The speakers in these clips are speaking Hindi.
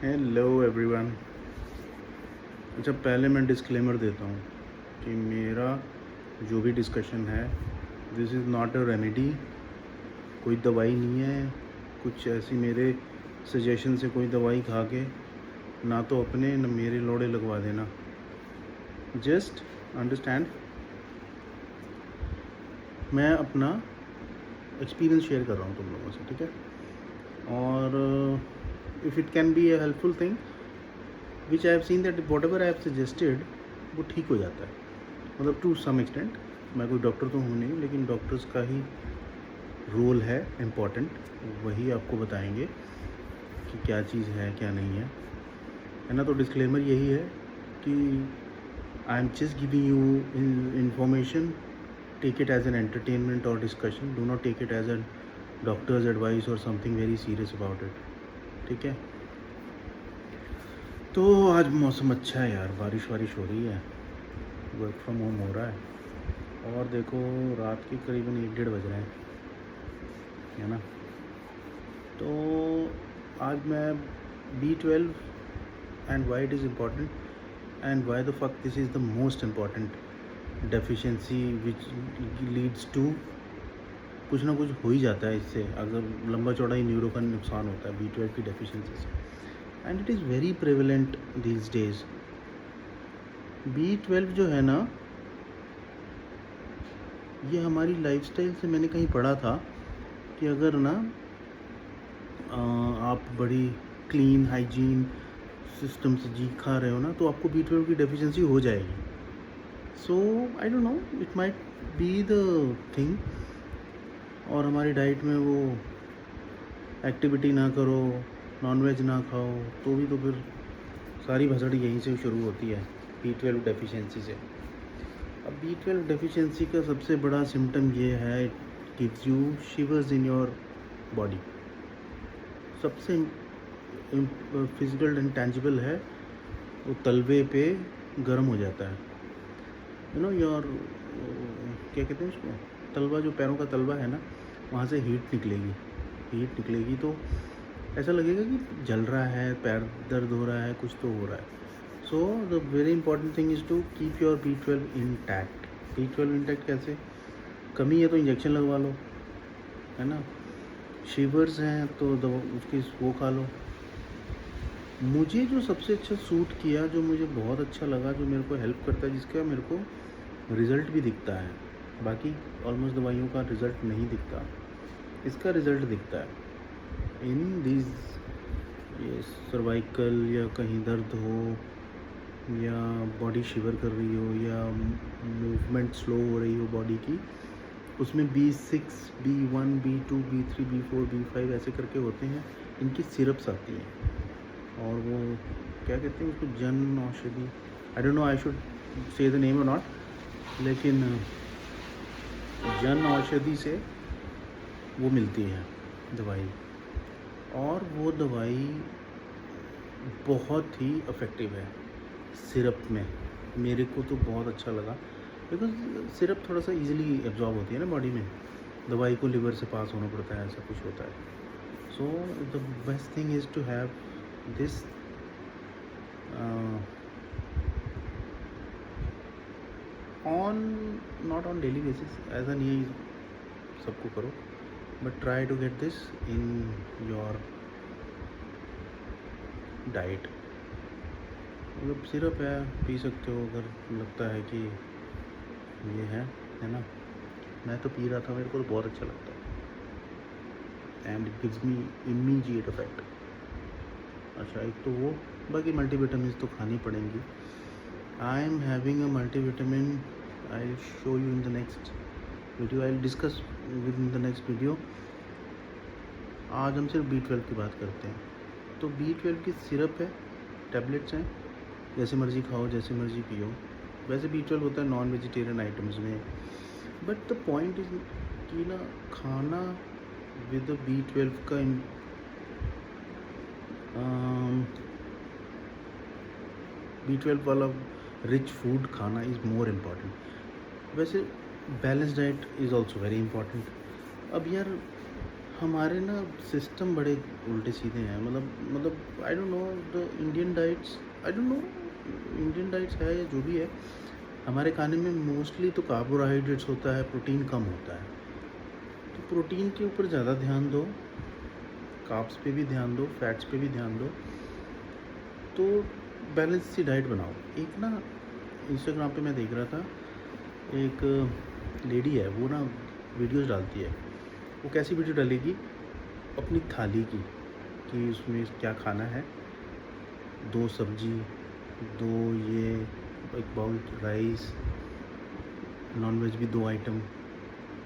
Hello everyone. अच्छा, पहले मैं डिस्क्लेमर देता हूँ कि मेरा जो भी डिस्कशन है, this is not a remedy, कोई दवाई नहीं है। कुछ ऐसी मेरे सजेशन से कोई दवाई खा के ना तो अपने न मेरे लोड़े लगवा देना। जस्ट अंडरस्टैंड, मैं अपना एक्सपीरियंस शेयर कर रहा हूँ तुम लोगों से, ठीक है? और if it can be a helpful thing which I have seen that what ever I have suggested, वो ठीक हो जाता है, मतलब टू सम एक्सटेंट। मैं कोई डॉक्टर तो हूँ नहीं, लेकिन डॉक्टर्स का ही रोल है इम्पॉर्टेंट, वही आपको बताएंगे कि क्या चीज़ है क्या नहीं है ना। तो डिस्क्लेमर यही है कि I am just giving you information, take it as an entertainment और discussion, do not take it as an doctor's advice और something very serious about it, ठीक है? तो आज मौसम अच्छा है यार, बारिश वारिश हो रही है, वर्क फ्रॉम होम हो रहा है, और देखो रात के करीबन 1-1:30 बज रहे हैं, है ना? तो आज मैं B12 and why it is important and why the fuck this is the most important deficiency which leads to, कुछ ना कुछ हो ही जाता है इससे, अगर लंबा चौड़ा ही न्यूरो का नुकसान होता है B12 की डेफिशिएंसी से, and it is very prevalent these days. B12 जो है ना, ये हमारी लाइफस्टाइल से, मैंने कहीं पढ़ा था कि अगर ना आप बड़ी क्लीन हाइजीन सिस्टम से जी खा रहे हो ना, तो आपको B12 की डेफिशिएंसी हो जाएगी। So I don't know, it might be the thing. और हमारी डाइट में वो एक्टिविटी ना करो, नॉनवेज ना खाओ, तो भी तो फिर सारी भसड़ यहीं से शुरू होती है, B12 डेफिशिएंसी से। अब B12 डेफिशिएंसी का सबसे बड़ा सिम्टम ये है, it gives you शिवर्स in your body. सबसे फिजिकल एंड टेंजिबल है, वो तलवे पे गर्म हो जाता है, यू नो योर, क्या कहते हैं उसको, तलवा, जो पैरों का तलवा है ना, वहाँ से हीट निकलेगी तो ऐसा लगेगा कि जल रहा है, पैर दर्द हो रहा है, कुछ तो हो रहा है। So the very important thing is to keep your B12 intact. B12 intact कैसे? कमी है तो इंजेक्शन लगवा लो, है ना? शिवर्स हैं तो दवा उसकी वो खा लो। मुझे जो सबसे अच्छा सूट किया, जो मुझे बहुत अच्छा लगा, जो मेरे को हेल्प करता है, जिसका मेरे को रिज़ल्ट भी दिखता है, बाकी ऑलमोस्ट दवाइयों का रिज़ल्ट नहीं दिखता, इसका रिज़ल्ट दिखता है इन दीज, ये सर्वाइकल या कहीं दर्द हो, या बॉडी शिवर कर रही हो, या मूवमेंट स्लो हो रही हो बॉडी की, उसमें B6, B1, B2, B3, B4, B5 ऐसे करके होते हैं, इनकी सिरप्स आती हैं, और वो क्या कहते हैं उसको, जन औषधि, आई don't no I should say the name और नॉट, लेकिन जन औषधि से वो मिलती है दवाई, और वो दवाई बहुत ही इफ़ेक्टिव है सिरप में। मेरे को तो बहुत अच्छा लगा, बिकॉज सिरप थोड़ा सा इजीली एब्जॉर्ब होती है ना बॉडी में, दवाई को लिवर से पास होना पड़ता है, ऐसा कुछ होता है। So the best thing is to have this on, not on daily basis, ऐसा नहीं है सबको करो, but try to get this in your diet. मतलब सिरप है, पी सकते हो अगर लगता है कि ये है ना? मैं तो पी रहा था, मेरे को तो बहुत अच्छा लगता है, and it gives me immediate effect. अच्छा, एक तो वो, बाकी मल्टीविटामिन तो खानी पड़ेंगी। I am having a multivitamin, I will show you in the next video, I will discuss with in the next video. आज हम सिर्फ B12 की बात करते हैं। तो B12 की सिरप है, टैबलेट्स हैं, जैसे मर्ज़ी खाओ, जैसे मर्ज़ी पियो। वैसे B12 होता है नॉन वेजिटेरियन आइटम्स में, बट द पॉइंट इज कि ना, खाना विद B12 का B12 वाला रिच फूड खाना इज़ मोर इम्पॉर्टेंट। वैसे balance diet is also very important. अब यार हमारे ना सिस्टम बड़े उल्टे सीधे हैं, मतलब आई don't know the Indian diets, I don't no Indian diets है या जो भी है, हमारे खाने में मोस्टली तो कार्बोहाइड्रेट्स होता है, प्रोटीन कम होता है। तो प्रोटीन के ऊपर ज़्यादा ध्यान दो, कार्ब्स पे भी ध्यान दो, फैट्स पे भी ध्यान दो, तो बैलेंस सी डाइट बनाओ। एक ना इंस्टाग्राम पे मैं देख रहा था, एक लेडी है, वो ना वीडियोस डालती है। वो कैसी वीडियो डालेगी? अपनी थाली की, कि उसमें क्या खाना है, 2 सब्जी, 2 ये, एक बाउल राइस, नॉनवेज भी 2 item.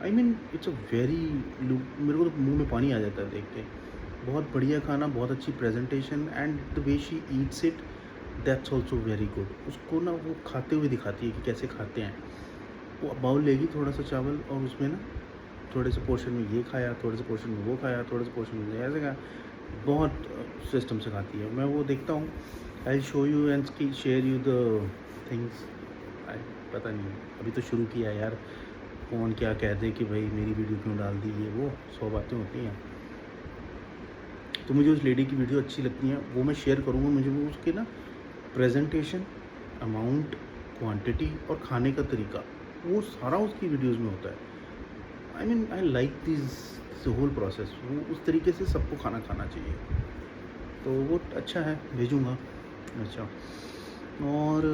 I mean it's a very, मेरे को तो मुंह में पानी आ जाता है देख के। बहुत बढ़िया खाना, बहुत अच्छी presentation, and the way she Yeats it, that's also very good. उसको ना वो खाते हुए दिखाती है कि कैसे खाते हैं। वो बाउल लेगी थोड़ा सा चावल, और उसमें ना थोड़े से पोर्शन में ये खाया, थोड़े से पोर्शन में वो खाया, थोड़े से पोर्शन में ऐसे खाया, बहुत सिस्टम से खाती है। मैं वो देखता हूँ, I show you and share you the things. पता नहीं, अभी तो शुरू किया यार, कौन क्या कह दे कि भाई मेरी वीडियो क्यों डाल दी, ये वो 100 बातें होती हैं। तो मुझे उस लेडी की वीडियो अच्छी लगती है, वो मैं शेयर करूँगा। मुझे वो उसके ना प्रेजेंटेशन, अमाउंट, क्वांटिटी और खाने का तरीका, वो सारा उसकी वीडियोज़ में होता है। I mean I like this whole process. वो उस तरीके से सबको खाना खाना चाहिए, तो वो अच्छा है, भेजूँगा। अच्छा, और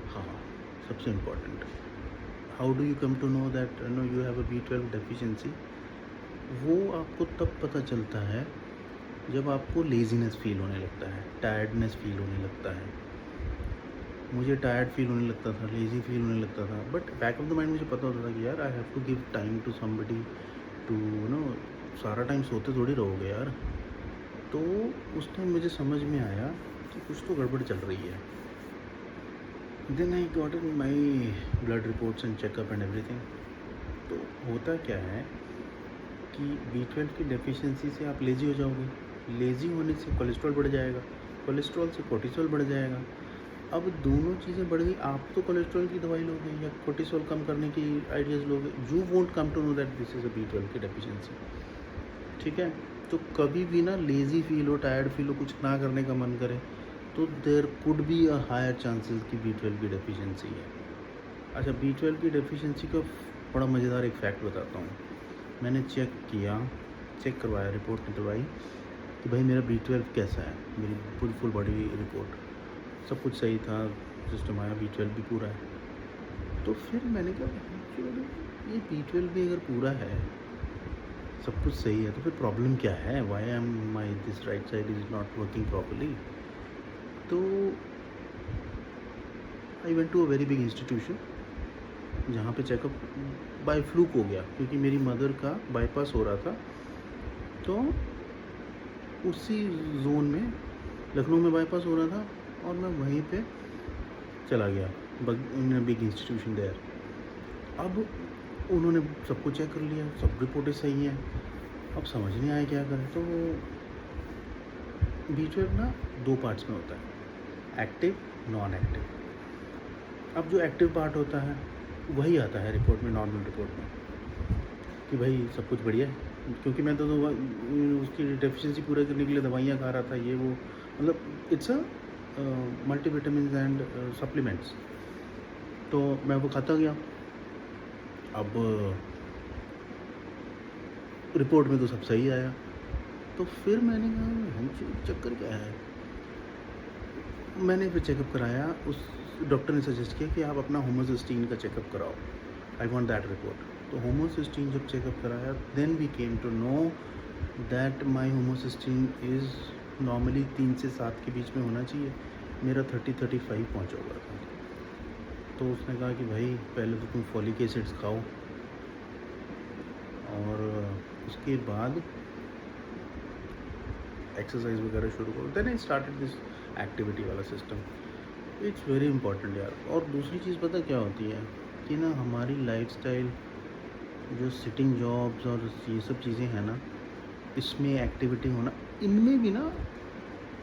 हाँ, सबसे important, how do you come to know that no you have a B12 deficiency? वो आपको तब पता चलता है जब आपको लेज़ीनेस फील होने लगता है, टायर्डनेस फील होने लगता है। मुझे टायर्ड फील होने लगता था, लेज़ी फील होने लगता था, but back of the mind मुझे पता होता था कि यार I have to give time to somebody, to know, सारा टाइम सोते थोड़ी रहोगे यार। तो उस टाइम मुझे समझ में आया कि कुछ तो गड़बड़ चल रही है। Then I got in my blood reports and checkup and everything. तो होता क्या है कि B12 की डेफिशिएंसी से आप लेज़ी हो जाओगे, लेज़ी होने से कोलेस्ट्रॉल बढ़ जाएगा, कोलेस्ट्रॉल से कोर्टिसोल बढ़ जाएगा। अब दोनों चीज़ें बढ़ गई, आप तो कोलेस्ट्रॉल की दवाई लोगे या कोर्टिसोल कम करने की आइडियाज़ लोगे, you won't come to know that this is a B12 की डेफिशिएंसी। ठीक है, तो कभी भी ना लेज़ी फील हो, टायर्ड फील हो, कुछ ना करने का मन करे, तो there could be a higher chances कि B12 की डेफिशिएंसी है। अच्छा, B12 की डेफिशिएंसी का बड़ा मज़ेदार एक फैक्ट बताता हूँ। मैंने चेक किया, चेक करवाया, रिपोर्ट निकलवाई कि भाई मेरा B12 कैसा है, मेरी पूरी फुल बॉडी रिपोर्ट, सब कुछ सही था, सिस्टम आया, B12 भी पूरा है। तो फिर मैंने कहा ये B12 भी अगर पूरा है, सब कुछ सही है, तो फिर प्रॉब्लम क्या है? Why am my this right side is not working properly? तो I went to a very big institution, जहाँ पे चेकअप बाय फ्लूक हो गया, क्योंकि मेरी मदर का बाईपास हो रहा था। तो उसी जोन में, लखनऊ में बाईपास हो रहा था, और मैं वहीं पे चला गया, बिग इंस्टीट्यूशन देयर। अब उन्होंने सबको चेक कर लिया, सब रिपोर्टें सही हैं। अब समझ नहीं आया क्या करें। तो B12 ना 2 पार्ट्स में होता है, एक्टिव, नॉन एक्टिव। अब जो एक्टिव पार्ट होता है वही आता है रिपोर्ट में, नॉर्मल रिपोर्ट में, कि भाई सब कुछ बढ़िया है। क्योंकि मैं तो उसकी डेफिशिएंसी पूरा करने के लिए दवाइयाँ खा रहा था, ये वो, मतलब it's a multivitamin and supplements. तो मैं वो खाता गया। अब रिपोर्ट में तो सब सही आया। तो फिर मैंने कहा चक्कर क्या है, मैंने फिर चेकअप कराया। उस डॉक्टर ने सजेस्ट किया कि आप अपना होमोसिस्टीन का चेकअप कराओ, आई वांट दैट रिपोर्ट। तो होमोसिस्टीन जब चेकअप कराया, then we came to know that my homocysteine is normally 3 से 7 के बीच में होना चाहिए, मेरा 30-35 पहुँचा हुआ था। तो उसने कहा कि भाई पहले तो तुम फॉलिक एसिड्स खाओ, और उसके बाद एक्सरसाइज वगैरह शुरू करो। Then I started this activity वाला सिस्टम। इट्स वेरी इंपॉर्टेंट यार। और दूसरी चीज़ पता क्या होती है कि ना, हमारी लाइफस्टाइल, जो सिटिंग जॉब्स और ये सब चीज़ें हैं ना, इसमें एक्टिविटी होना, इनमें भी ना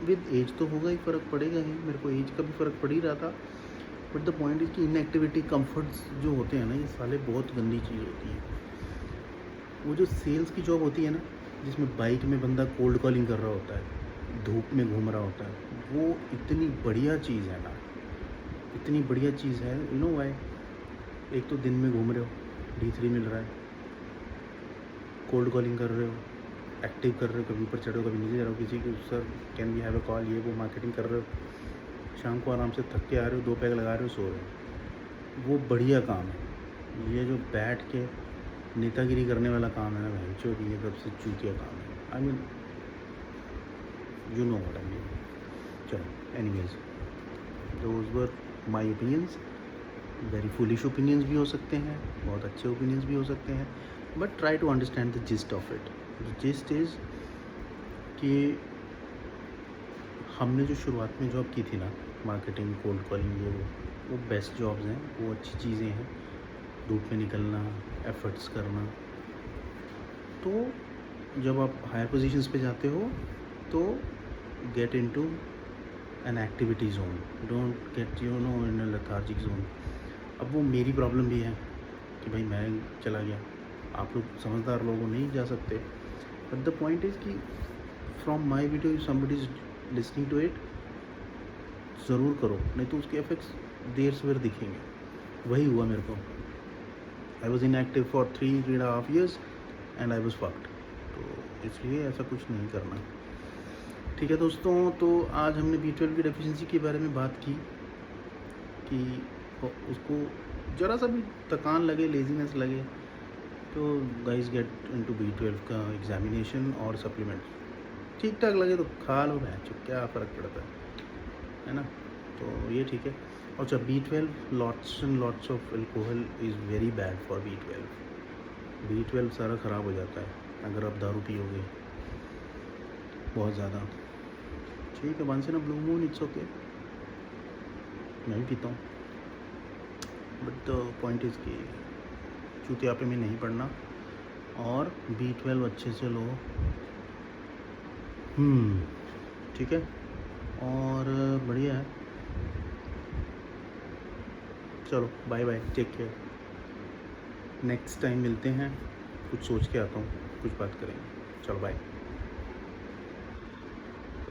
विद एज तो होगा ही, फ़र्क पड़ेगा ही। मेरे को एज का भी फ़र्क पड़ ही रहा था। बट द पॉइंट इज़ कि इनएक्टिविटी कंफर्ट्स जो होते हैं ना, ये साले बहुत गंदी चीज़ होती है। वो जो सेल्स की जॉब होती है ना, जिसमें बाइक में बंदा कोल्ड कॉलिंग कर रहा होता है, धूप में घूम रहा होता है, वो इतनी बढ़िया चीज़ है ना, इतनी बढ़िया चीज़ है। You know why? एक तो दिन में घूम रहे हो, D3 मिल रहा है, कोल्ड कॉलिंग कर रहे हो, एक्टिव कर रहे हो, कभी ऊपर चढ़ रहे हो, कभी नीचे जा रहे हो, किसी को sir can we have a call, ये वो मार्केटिंग कर रहे हो, शाम को आराम से थक के आ रहे हो, 2 पैग लगा रहे हो, सो रहे हो। वो बढ़िया काम है। ये जो बैठ के नेतागिरी करने वाला काम है ना, भैंचो की ये सबसे चूतिया काम है। I mean you know what I mean. चलो anyways, those were my opinions. Very foolish opinions भी हो सकते हैं, बहुत अच्छे ओपिनियंस भी हो सकते हैं, but try to understand the gist of it. The gist is कि हमने जो शुरुआत में जॉब की थी ना, मार्केटिंग, कोल्ड कॉलिंग, ये वो बेस्ट जॉब्स हैं, वो अच्छी चीज़ें हैं। धूप में निकलना, एफर्ट्स करना। तो जब आप हायर पोजीशंस पे जाते हो तो get into an activity zone, don't get you know in a lethargic zone. अब वो मेरी प्रॉब्लम भी है कि भाई मैं चला गया, आप लोग समझदार लोग नहीं जा सकते। बट द पॉइंट इज़ कि from my video if somebody is listening to it, ज़रूर करो, नहीं तो उसके इफेक्ट्स देर सवेर दिखेंगे। वही हुआ मेरे को। I was inactive for 3.5 years and I was fucked. तो इसलिए ऐसा कुछ नहीं करना। ठीक है दोस्तों, तो आज हमने B12 की डेफिशिएंसी के बारे में बात की कि उसको ज़रा सा भी थकान लगे, लेजीनेस लगे, तो गाइस गेट इनटू B12 का एग्जामिनेशन और सप्लीमेंट्स। ठीक ठाक लगे तो खा लो, भैंचो क्या फ़र्क पड़ता है ना। तो ये ठीक है। और अच्छा, B12 lots and lots of alcohol is very bad for B12 सारा ख़राब हो जाता है अगर आप दारू पियोगे बहुत ज़्यादा। ठीक है, once in a blue moon it's okay, मैं भी पीता हूँ, बट द पॉइंट इज़ कि चूतियापे में नहीं पड़ना और B12 अच्छे से लो। ठीक है, और बढ़िया है। चलो bye bye, take care. Next time मिलते हैं, कुछ सोच के आता हूँ, कुछ बात करेंगे। चलो बाय।